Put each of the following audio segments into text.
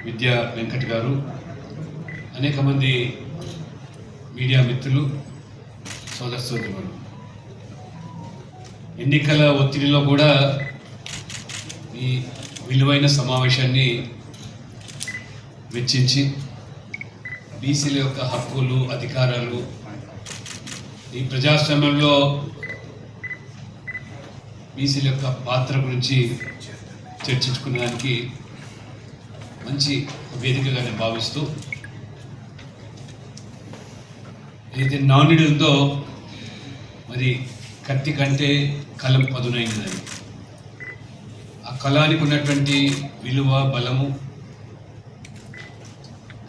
విద్యా వెంకట్ గారు, అనేక మంది మీడియా మిత్రులు, సోదర సోదరులు, ఎన్నికల ఒత్తిడిలో కూడా ఈ విలువైన సమావేశాన్ని వెచ్చించి బీసీల యొక్క హక్కులు, అధికారాలు, ఈ ప్రజాస్వామ్యంలో బీసీల యొక్క పాత్ర గురించి చర్చించుకునేదానికి మంచి వేదికగా నేను భావిస్తూ, ఏదైతే నానుడి ఉందో మరి కత్తి కంటే కలం పదునైనదని, ఆ కళానికి ఉన్నటువంటి విలువ, బలము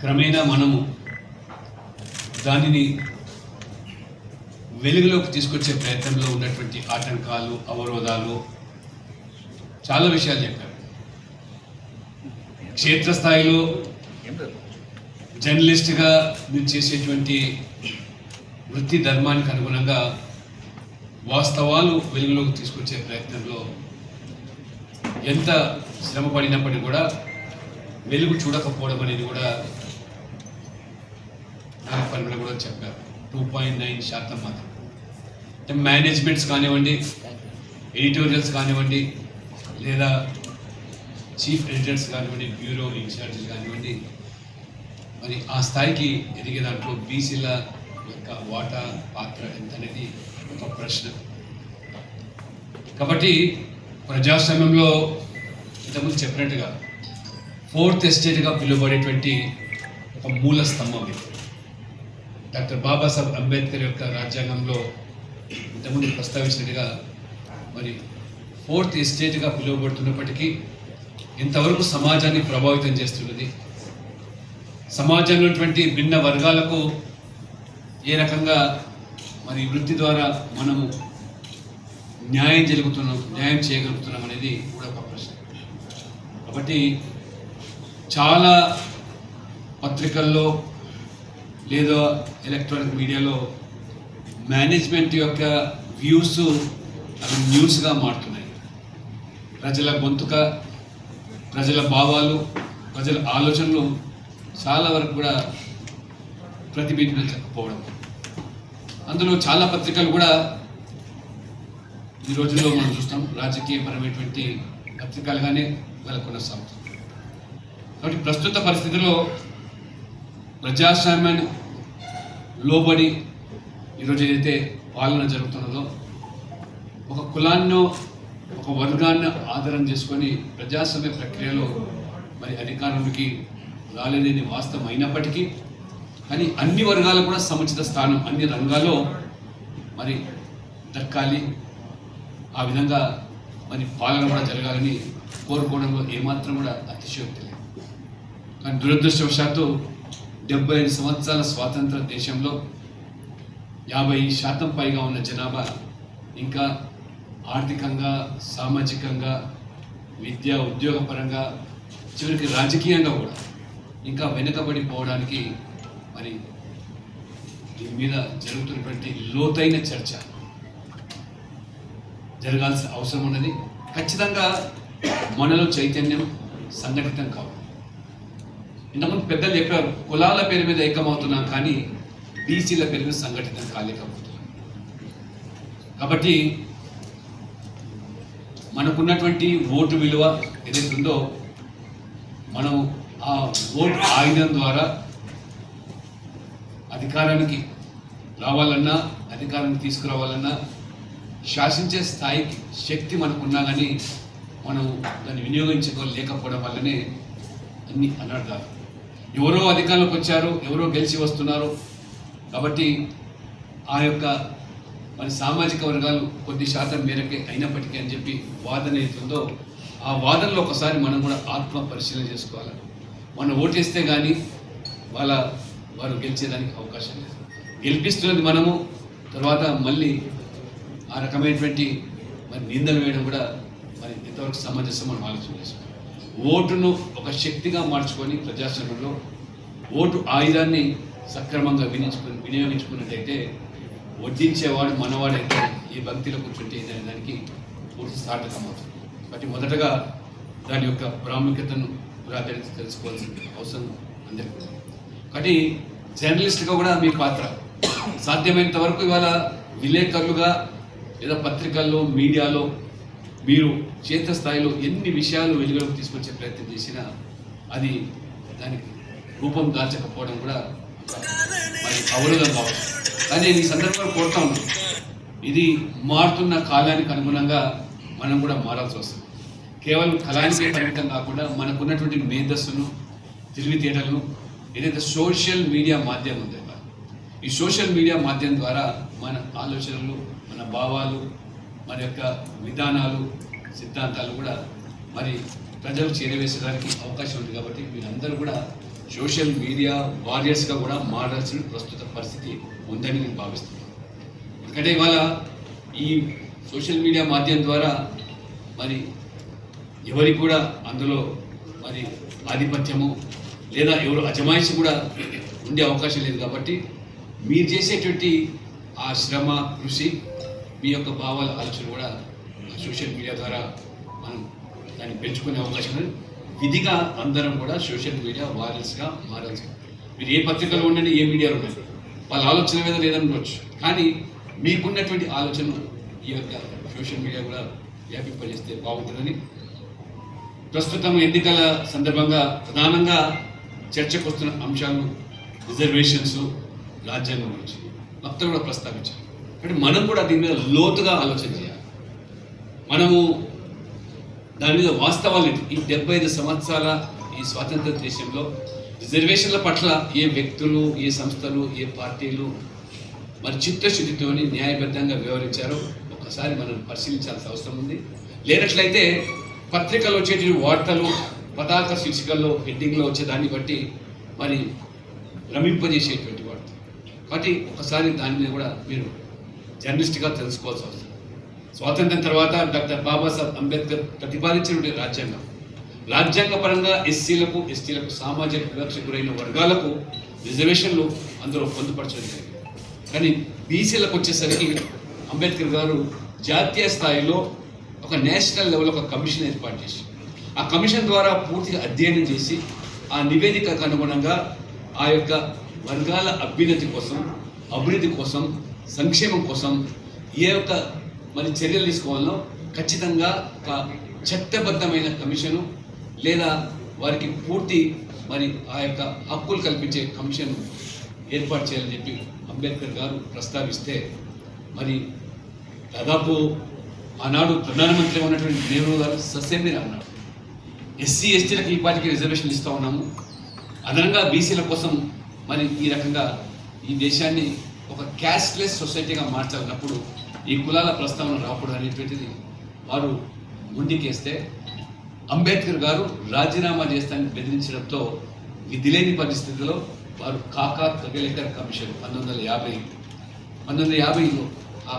క్రమేణా మనము దానిని వెలుగులోకి తీసుకొచ్చే ప్రయత్నంలో ఉన్నటువంటి ఆటంకాలు, అవరోధాలు, చాలా విషయాలు చెప్పారు. క్షేత్రస్థాయిలో జర్నలిస్ట్గా మీరు చేసేటువంటి వృత్తి ధర్మానికి అనుగుణంగా వాస్తవాలు వెలుగులోకి తీసుకొచ్చే ప్రయత్నంలో ఎంత శ్రమ పడినప్పటికీ కూడా వెలుగు చూడకపోవడం అనేది కూడా పనులు కూడా చెప్పారు. 2.9% మాత్రం. అంటే మేనేజ్మెంట్స్ కానివ్వండి, ఎడిటోరియల్స్ కానివ్వండి, లేదా చీఫ్ ఎడిటర్స్ కానివ్వండి, బ్యూరో ఇన్ఛార్జీలు కానివ్వండి, మరి ఆ స్థాయికి ఎదిగే దాంట్లో బీసీల యొక్క వాటా, పాత్ర ఎంత అనేది ఒక ప్రశ్న. కాబట్టి ప్రజాస్వామ్యంలో ఇంతకుముందు చెప్పినట్టుగా 4th ఎస్టేట్గా పిలువబడేటువంటి ఒక మూల స్తంభం ఇది. డాక్టర్ బాబాసాహెబ్ అంబేద్కర్ యొక్క రాజ్యాంగంలో ఇంతకుముందు ప్రస్తావించినట్టుగా మరి 4th ఎస్టేట్గా పిలువబడుతున్నప్పటికీ ఇంతవరకు సమాజాన్ని ప్రభావితం చేస్తున్నది, సమాజంలో ఉన్నటువంటి భిన్న వర్గాలకు ఏ రకంగా మరి వృత్తి ద్వారా మనము న్యాయం చేయగలుగుతున్నాం అనేది కూడా ఒక ప్రశ్న. కాబట్టి చాలా పత్రికల్లో లేదా ఎలక్ట్రానిక్ మీడియాలో మేనేజ్మెంట్ యొక్క వ్యూస్ అవి న్యూస్గా మారుతున్నాయి. ప్రజల గొంతుక, ప్రజల భావాలు, ప్రజల ఆలోచనలు చాలా వరకు కూడా ప్రతిబింబించకపోవడం. అందులో చాలా పత్రికలు కూడా ఈ రోజుల్లో మనం చూస్తాం రాజకీయపరమైనటువంటి పత్రికలుగానే వాళ్ళ కొనసాగుతుంది. కాబట్టి ప్రస్తుత పరిస్థితిలో ప్రజాస్వామ్యాన్ని లోబడి ఈరోజు ఏదైతే పాలన జరుగుతున్నదో, ఒక కులాన్నో ఒక వర్గాన్ని ఆధారం చేసుకొని ప్రజాస్వామ్య ప్రక్రియలో మరి అధికారంలోకి రాలేదని వాస్తవం అయినప్పటికీ, కానీ అన్ని వర్గాలకు కూడా సముచిత స్థానం అన్ని రంగాల్లో మరి దక్కాలి, ఆ విధంగా మరి పాలన కూడా జరగాలని కోరుకోవడంలో ఏమాత్రం కూడా అతిశయోక్తి లేదు. కానీ దురదృష్టవశాత్తు 75 సంవత్సరాల స్వాతంత్ర దేశంలో 50% పైగా ఉన్న జనాభా ఇంకా ఆర్థికంగా, సామాజికంగా, విద్యా ఉద్యోగపరంగా, చివరికి రాజకీయంగా కూడా ఇంకా వెనుకబడిపోవడానికి మరి దీని మీద జరుగుతున్నటువంటి లోతైన చర్చ జరగాల్సిన అవసరం ఉన్నది. ఖచ్చితంగా మనలో చైతన్యం సంఘటితం కావాలి. ఇంతకుముందు పెద్దలు చెప్పారు, కులాల పేరు మీద ఏకమవుతున్నాం కానీ బీసీల పేరు మీద సంఘటితం కాలేకపోతున్నాం. కాబట్టి మనకున్నటువంటి ఓటు విలువ ఏదైతే ఉందో, మనం ఆ ఓటు ఆయుధం ద్వారా అధికారానికి రావాలన్నా, అధికారాన్ని తీసుకురావాలన్నా, శాసించే స్థాయికి శక్తి మనకున్నా కానీ మనం దాన్ని వినియోగించుకోలేకపోవడం వల్లనే అన్ని అనర్థాలు. ఎవరో అధికారంలోకి వచ్చారు, ఎవరో గెలిచి వస్తున్నారు. కాబట్టి ఆ యొక్క మరి సామాజిక వర్గాలు కొద్ది శాతం మేరకే అయినప్పటికీ అని చెప్పి వాదన అవుతుందో, ఆ వాదనలో ఒకసారి మనం కూడా ఆత్మ పరిశీలన చేసుకోవాలి. మనం ఓటేస్తే కానీ వారు గెలిచేదానికి అవకాశం లేదు. గెలిపిస్తున్నది మనము, తర్వాత మళ్ళీ ఆ రకమైనటువంటి మరి నిందలు వేయడం కూడా మరి ఎంతవరకు సమంజసం మనం ఆలోచన చేసుకోవాలి. ఓటును ఒక శక్తిగా మార్చుకొని ప్రజాస్వామ్యంలో ఓటు ఆయుధాన్ని సక్రమంగా వినియోగించుకున్నట్టయితే వడ్డించేవాడు మనవాడైతే ఈ భక్తిలో కూర్చుంటే అనే దానికి పూర్తి సార్థకమవుతుంది. కాబట్టి మొదటగా దాని యొక్క ప్రాముఖ్యతను ప్రాధాన్యత తెలుసుకోవాల్సిన అవసరం అందరికీ ఉంది. కాబట్టి జర్నలిస్ట్గా కూడా మీ పాత్ర సాధ్యమైనంత వరకు ఇవాళ విలేకరులుగా లేదా పత్రికల్లో మీడియాలో మీరు క్షేత్రస్థాయిలో ఎన్ని విషయాలు వెలుగులోకి తీసుకొచ్చే ప్రయత్నం చేసినా అది దానికి రూపం దాల్చకపోవడం కూడా మరి అవరోధం కావచ్చు. కానీ నేను ఈ సందర్భంలో కోరుతా ఉన్నాను, ఇది మారుతున్న కాలానికి అనుగుణంగా మనం కూడా మారాల్సి వస్తుంది. కేవలం కళానికే పరిమితం కాకుండా మనకున్నటువంటి మేధస్సును తెలివితేటలను ఏదైతే సోషల్ మీడియా మాధ్యమం ఉందో ఈ సోషల్ మీడియా మాధ్యమం ద్వారా మన ఆలోచనలు, మన భావాలు, మన యొక్క విధానాలు, సిద్ధాంతాలు కూడా మరి ప్రజలు చేరవేసడానికి అవకాశం ఉంది. కాబట్టి మీరందరూ కూడా సోషల్ మీడియా వారియర్స్గా కూడా మారాల్సిన ప్రస్తుత పరిస్థితి ఉందని నేను భావిస్తున్నాను. ఎందుకంటే ఇవాళ ఈ సోషల్ మీడియా మాధ్యమం ద్వారా మరి ఎవరికి కూడా అందులో మరి ఆధిపత్యము లేదా ఎవరు అజమాయిషి కూడా ఉండే అవకాశం లేదు. కాబట్టి మీరు చేసేటువంటి ఆ శ్రమ, కృషి, మీ యొక్క భావాల ఆలోచన కూడా సోషల్ మీడియా ద్వారా మనం దాన్ని పెంచుకునే అవకాశం ఉంది. విధిగా అందరం కూడా సోషల్ మీడియా వారియర్స్గా మారాల్సి. మీరు ఏ పత్రికలో ఉండండి, ఏ మీడియాలో ఉండండి, వాళ్ళ ఆలోచన మీద లేదనుకోవచ్చు, కానీ మీకున్నటువంటి ఆలోచన ఈ యొక్క సోషల్ మీడియా కూడా వ్యాపింపజేస్తే బాగుంటుందని ప్రస్తుతం ఎన్నికల సందర్భంగా ప్రధానంగా చర్చకు వస్తున్న అంశాలు రిజర్వేషన్స్, రాజ్యాంగం గురించి మొత్తం కూడా ప్రస్తావించారు. అంటే మనం కూడా దీని మీద లోతుగా ఆలోచన చేయాలి. మనము దాని మీద వాస్తవాలు ఈ 75 సంవత్సరాల ఈ స్వాతంత్ర దేశంలో రిజర్వేషన్ల పట్ల ఏ వ్యక్తులు, ఏ సంస్థలు, ఏ పార్టీలు మరి చిత్తశుద్ధితో న్యాయబద్ధంగా వ్యవహరించారో ఒకసారి మనం పరిశీలించాల్సిన అవసరం ఉంది. లేనట్లయితే పత్రికల్లో వచ్చేటువంటి వార్తలు, పతాక శీర్షికల్లో, హెడ్డింగ్లో వచ్చేదాన్ని బట్టి మరి భ్రమింపజేసేటువంటి వార్త. కాబట్టి ఒకసారి దాని మీద కూడా మీరు జర్నలిస్ట్గా తెలుసుకోవాల్సి అవసరం. స్వాతంత్రం తర్వాత డాక్టర్ బాబాసాహెబ్ అంబేద్కర్ ప్రతిపాదించినటువంటి రాజ్యాంగపరంగా ఎస్సీలకు, ఎస్టీలకు, సామాజిక వివక్షకు గురైన వర్గాలకు రిజర్వేషన్లు అందులో పొందుపరచడం జరిగింది. కానీ బీసీలకు వచ్చేసరికి అంబేద్కర్ గారు జాతీయ స్థాయిలో ఒక నేషనల్ లెవెల్ ఒక కమిషన్ ఏర్పాటు చేసి ఆ కమిషన్ ద్వారా పూర్తిగా అధ్యయనం చేసి ఆ నివేదికకు అనుగుణంగా ఆ యొక్క వర్గాల అభ్యున్నతి కోసం, అభివృద్ధి కోసం, సంక్షేమం కోసం ఏ యొక్క మరి చర్యలు తీసుకోవాలో ఖచ్చితంగా ఒక చట్టబద్ధమైన కమిషను లేదా వారికి పూర్తి మరి ఆ యొక్క హక్కులు కల్పించే కమిషన్ ఏర్పాటు చేయాలని చెప్పి అంబేద్కర్ గారు ప్రస్తావిస్తే మరి దాదాపు ఆనాడు ప్రధానమంత్రి ఉన్నటువంటి నెహ్రూ గారు ససేమిరా అన్నాడు, ఎస్సీ ఎస్టీలకు ఈ పార్టీకి రిజర్వేషన్ ఇస్తూ ఉన్నాము, అదనంగా బీసీల కోసం మరి ఈ రకంగా ఈ దేశాన్ని ఒక క్యాస్ట్లెస్ సొసైటీగా మార్చాలన్నప్పుడు ఈ కులాల ప్రస్తావన రాకూడదు అనేటువంటిది వారు ముందుకేస్తే అంబేద్కర్ గారు రాజీనామా చేస్తానని బెదిరించడంతో విధిలేని పరిస్థితుల్లో వారు కాకా కలేకర్ కమిషన్ 1950లో ఆ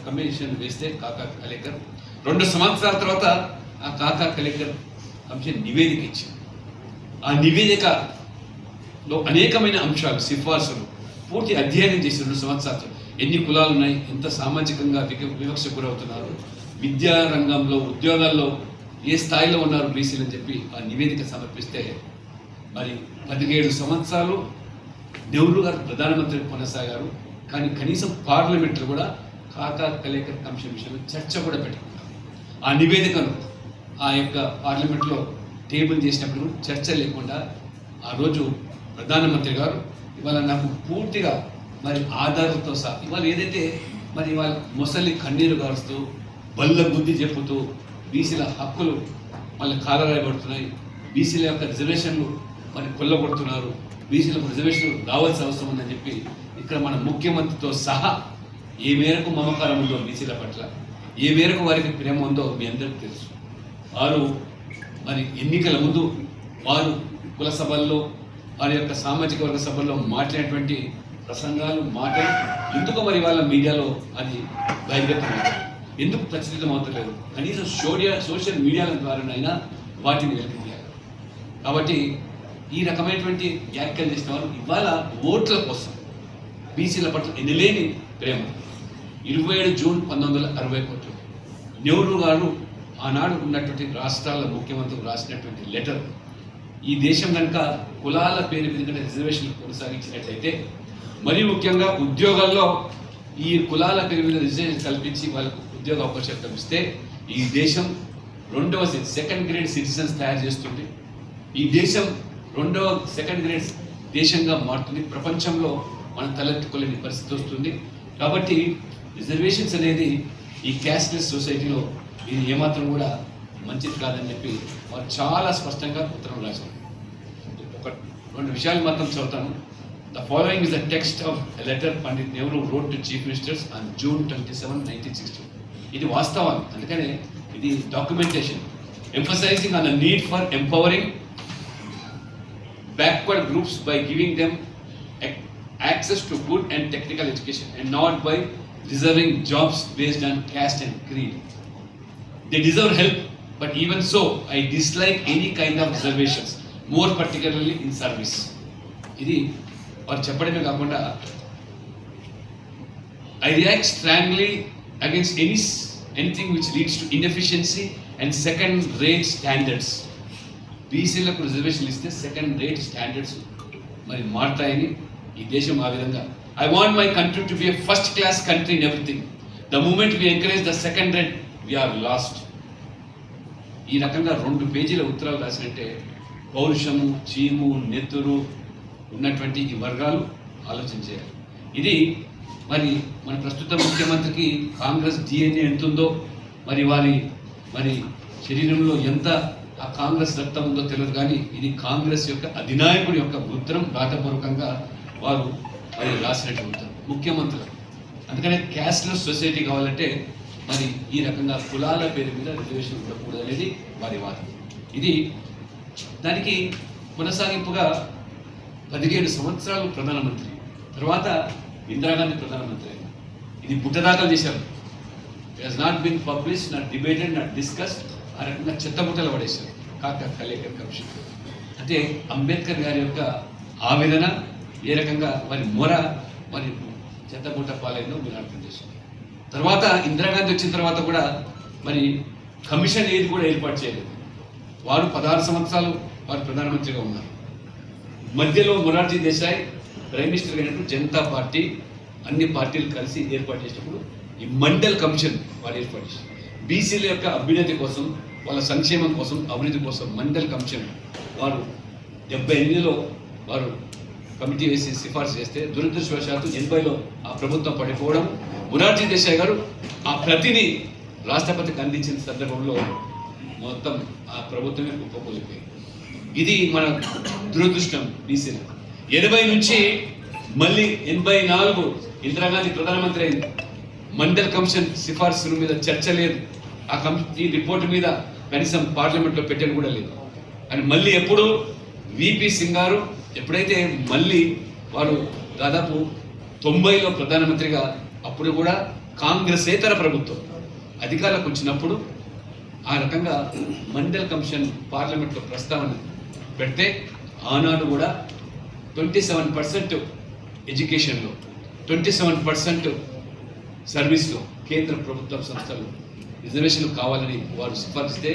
కమిషన్ వేస్తే కాకా కలేకర్ 2 సంవత్సరాల తర్వాత ఆ కాకా కలేకర్ కమిషన్ నివేదిక ఇచ్చింది. ఆ నివేదికలో అనేకమైన అంశాలు, సిఫార్సులు పూర్తి అధ్యయనం చేసి 2 సంవత్సరాలు ఎన్ని కులాలు ఉన్నాయి, ఎంత సామాజికంగా వివక్ష గురవుతున్నారు, విద్యా రంగంలో, ఉద్యోగాల్లో ఏ స్థాయిలో ఉన్నారు బీసీలు అని చెప్పి ఆ నివేదిక సమర్పిస్తే మరి 17 సంవత్సరాలు నెహ్రూ గారు ప్రధానమంత్రి కొనసాగారు. కానీ కనీసం పార్లమెంట్లో కూడా కాకా కలేకర్ కమిషన్ విషయంలో చర్చ కూడా పెట్టుకున్నారు. ఆ నివేదికను ఆ యొక్క పార్లమెంట్లో టేబుల్ చేసినప్పుడు చర్చ లేకుండా ఆ రోజు ప్రధానమంత్రి గారు ఇవాళ నాకు పూర్తిగా మరి ఆధారాలతో సహా ఇవాళ ఏదైతే మరి ఇవాళ ముసలి కన్నీరు గారుస్తూ బల్ల బుద్ధి చెప్పుతూ బీసీల హక్కులు మళ్ళీ కాలరాయబడుతున్నాయి, బీసీల యొక్క రిజర్వేషన్లు మరి కొల్లగొడుతున్నారు, బీసీలకు రిజర్వేషన్లు రావాల్సిన అవసరం ఉందని చెప్పి ఇక్కడ మన ముఖ్యమంత్రితో సహా ఏ మేరకు మమకారం ఉందో బీసీల పట్ల, ఏ మేరకు వారికి ప్రేమ ఉందో మీ అందరికీ తెలుసు. వారు మరి ఎన్నికల ముందు వారు కుల సభల్లో, వారి యొక్క సామాజిక వర్గ సభల్లో మాట్లాడేటువంటి ప్రసంగాలు, మాటలు ఎందుకు మరి వాళ్ళ మీడియాలో అది బహిర్గతమైంది, ఎందుకు ప్రచురితం అవుతలేదు? కనీసం సోషల్ మీడియాల ద్వారానైనా వాటిని వెలికితీయాలి. కాబట్టి ఈ రకమైనటువంటి వ్యాఖ్యలు చేసిన వారు ఇవాళ ఓట్ల కోసం బీసీల పట్ల ఎనలేని ప్రేమ. 27 జూన్ 1961 నెహ్రూ గారు ఆనాడు ఉన్నటువంటి రాష్ట్రాల ముఖ్యమంత్రులు రాసినటువంటి లెటర్ ఈ దేశం కనుక కులాల పేరు మీద రిజర్వేషన్లు కొనసాగించినట్లయితే, మరి ముఖ్యంగా ఉద్యోగాల్లో ఈ కులాల పేరు మీద రిజర్వేషన్ కల్పించి వాళ్ళకు ఉద్యోగ అవకాశాలు కల్పిస్తే ఈ దేశం సెకండ్ గ్రేడ్ సిటిజన్స్ తయారు చేస్తుంది. ఈ దేశం సెకండ్ గ్రేడ్ దేశంగా మారుతుంది. ప్రపంచంలో మనం తలెత్తుకోలేని పరిస్థితి వస్తుంది. కాబట్టి రిజర్వేషన్స్ అనేది ఈ క్యాస్ట్లెస్ సొసైటీలో ఇది ఏమాత్రం కూడా మంచిది కాదని చెప్పి వారు చాలా స్పష్టంగా ఉత్తరం రాశారు. ఒక 2 విషయాలు మాత్రం చదువుతాను. The following is a text of a letter Pandit Nehru wrote to Chief Ministers on June 27, 1960. ఇది వాస్తవాలు, అందుకనే ఇది documentation. Emphasizing on the need for empowering backward groups by giving them access to good and technical education and not by reserving jobs based on caste and creed. They deserve help, but even so, I dislike any kind of reservations, more particularly in service. ఇది వారు చెప్పడమే కాకుండా I react strongly against anything which leads to inefficiency and second rate standards. బీసీలకు రిజర్వేషన్లు ఇస్తే second rate standards మరి మారుతాయని ఈ దేశం ఆ విధంగా I want my country to be a first class country in everything. The moment we encourage the second rate, we are lost. ఈ రకంగా 2 పేజీల ఉత్తరాలు రాసినట్టే పౌరుషము, చీము, నెత్తురు ఉన్నటువంటి ఈ వర్గాలు ఆలోచించారు. ఇది మరి మన ప్రస్తుత ముఖ్యమంత్రికి కాంగ్రెస్ DNA ఎంతుందో, వారి శరీరంలో ఎంత ఆ కాంగ్రెస్ రక్తం ఉందో తెలియదు, కానీ ఇది కాంగ్రెస్ యొక్క అధినాయకుడి యొక్క ఉత్తరం రాతపూర్వకంగా వారు మరి రాసినట్టు ఉత్తరం ముఖ్యమంత్రులు. అందుకనే క్యాస్ట్లెస్ సొసైటీ కావాలంటే మరి ఈ రకంగా కులాల పేరు మీద రిజర్వేషన్ ఉండకూడదు అనేది వారి వాదం. ఇది దానికి కొనసాగింపుగా 17 సంవత్సరాలు ప్రధానమంత్రి, తర్వాత ఇందిరాగాంధీ ప్రధానమంత్రి అయినా ఇది బుట్టదాఖలు చేశారు. It has not been publish, not debated, not discussed. ఆ రకంగా చెత్తబుట్టలు పడేశారు కాకా కలేకర్ కమిషన్. అంటే అంబేద్కర్ గారి యొక్క ఆవేదన ఏ రకంగా మరి చెత్తబుట్ట పాలైందో మీరు అర్థం చేశారు. తర్వాత ఇందిరాగాంధీ వచ్చిన తర్వాత కూడా మరి కమిషన్ ఏది కూడా ఏర్పాటు చేయలేదు. వారు 16 సంవత్సరాలు వారు ప్రధానమంత్రిగా ఉన్నారు. మధ్యలో మొరార్జీ దేశాయ్ ప్రైమ్ మినిస్టర్ అయినప్పుడు జనతా పార్టీ అన్ని పార్టీలు కలిసి ఏర్పాటు చేసినప్పుడు ఈ మండల్ కమిషన్ వారు ఏర్పాటు చేశారు. బీసీల యొక్క అభ్యున్నతి కోసం, వాళ్ళ సంక్షేమం కోసం, అభివృద్ధి కోసం మండల్ కమిషన్ వారు 78లో వారు కమిటీ వేసి సిఫార్సు చేస్తే దురదృష్టవశాత్తు 80లో ఆ ప్రభుత్వం పడిపోవడం, మొరార్జీ దేశాయ్ గారు ఆ ప్రతిని రాష్ట్రపతికి అందించిన సందర్భంలో మొత్తం ఆ ప్రభుత్వమే కుప్పకూలిపోయింది. ఇది మన దురదృష్టం. బీసీలు 80 నుంచి మళ్ళీ 84 ఇందిరాగాంధీ ప్రధానమంత్రి అయింది. మండల్ కమిషన్ సిఫార్సుల మీద చర్చ లేదు. ఆ కమిటీ రిపోర్టు మీద కనీసం పార్లమెంట్లో పెట్టని కూడా లేదు. అని మళ్ళీ ఎప్పుడు విపి సింగ్ గారు ఎప్పుడైతే మళ్ళీ వారు దాదాపు 90లో ప్రధానమంత్రిగా, అప్పుడు కూడా కాంగ్రెసేతర ప్రభుత్వం అధికారులకు వచ్చినప్పుడు ఆ రకంగా మండల్ కమిషన్ పార్లమెంట్లో ప్రస్తావన పెడితే ఆనాడు కూడా 27% ఎడ్యుకేషన్లో, 27% సర్వీస్లో కేంద్ర ప్రభుత్వ సంస్థలు రిజర్వేషన్లు కావాలని వారు సిఫార్సిస్తే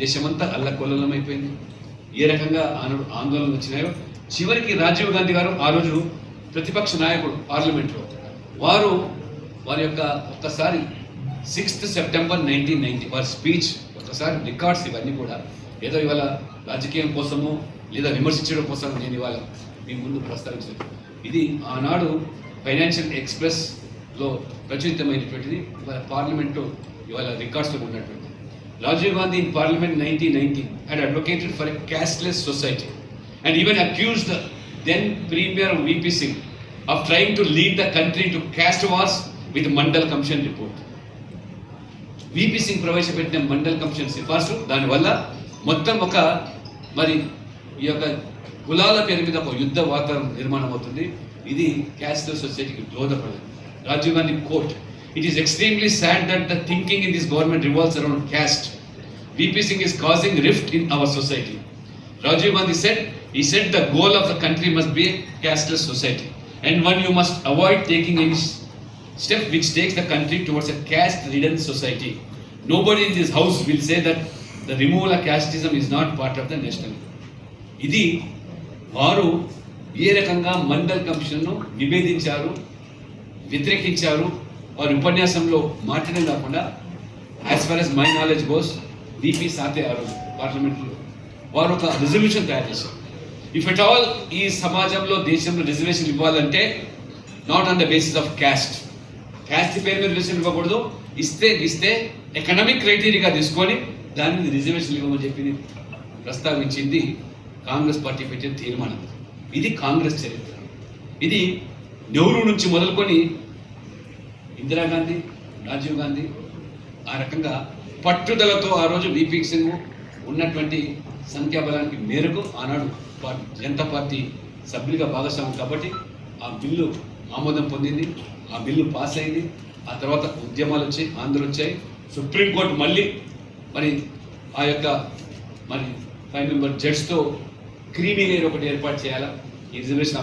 దేశమంతా అల్లకొల్లమైపోయింది. ఏ రకంగా ఆందోళనలు వచ్చినాయో చివరికి రాజీవ్ గాంధీ గారు ఆ రోజు ప్రతిపక్ష నాయకుడు పార్లమెంట్లో వారి యొక్క ఒక్కసారి 6th సెప్టెంబర్ 1990 వారి స్పీచ్ ఒక్కసారి రికార్డ్స్ ఇవన్నీ కూడా ఏదో ఇవాళ రాజకీయం కోసమో లేదా విమర్శించడం కోసం నేను ఇవాళ మీ ముందు ప్రస్తావించలేదు. ఇది ఆనాడు ఫైనాన్షియల్ ఎక్స్ప్రెస్లో ప్రచురితమైనటువంటిది. ఇవాళ పార్లమెంట్లో ఇవాళ రికార్డ్స్లో ఉన్నటువంటి Rajiv Gandhi in parliament 1990 had advocated for a casteless society and even accused the then Premier VP Singh of trying to lead the country to caste wars with Mandal Commission report. VP Singh ప్రవేశపెట్టిన mandal commission సిఫార్సు దానివల్ల మొత్తం ఒక మరి ఈ యొక్క కులాల పేరు మీద ఒక యుద్ధ వాతావరణం నిర్మాణం అవుతుంది. ఇది క్యాస్టల్ సొసైటీకి దోహదపడదు. Rajiv Gandhi quote, "It is extremely sad that the thinking in this government revolves around caste. VP Singh is causing rift in our society." Rajiv Gandhi said, the goal of the country must be a casteless society, and one you must avoid taking any step which takes the country towards a caste-ridden society. Nobody in this house will say that the removal of casteism is not part of the national. ఇది వారు ఏ రకంగా మండల్ కమిషన్ను విభేదించారు, వ్యతిరేకించారు. వారి ఉపన్యాసంలో మాట్లాడడం కాకుండా as far as my knowledge goes BP Sathe garu పార్లమెంట్లో వారు ఒక రిజల్యూషన్ తయారు చేశారు. ఇఫ్ ఎట్ ఆల్ ఈ సమాజంలో దేశంలో రిజర్వేషన్ ఇవ్వాలంటే not on the basis of caste పేరు మీద రిజర్వేషన్ ఇవ్వకూడదు, ఇస్తే ఎకనామిక్ క్రైటీరియాగా తీసుకొని దాని మీద రిజర్వేషన్ ఇవ్వమని చెప్పింది ప్రస్తావించింది కాంగ్రెస్ పార్టీ పెట్టిన తీర్మానం. ఇది కాంగ్రెస్ చరిత్ర. ఇది నెహ్రూ నుంచి మొదలుకొని ఇందిరాగాంధీ, రాజీవ్ గాంధీ ఆ రకంగా పట్టుదలతో ఆ రోజు వీపీ సింగ్ ఉన్నటువంటి సంఖ్యాబలానికి మేరకు ఆనాడు జనతా పార్టీ సభ్యులుగా భాగస్వామ్యం కాబట్టి ఆ బిల్లు ఆమోదం పొందింది, ఆ బిల్లు పాస్ అయింది. ఆ తర్వాత ఉద్యమాలు వచ్చాయి, ఆందోళనలు వచ్చాయి. సుప్రీంకోర్టు మళ్ళీ మరి ఆ యొక్క మరి 5 మెంబర్ జడ్జ్తో క్రీమీ లేయర్ ఒకటి ఏర్పాటు చేయాలా ఈ రిజర్వేషన్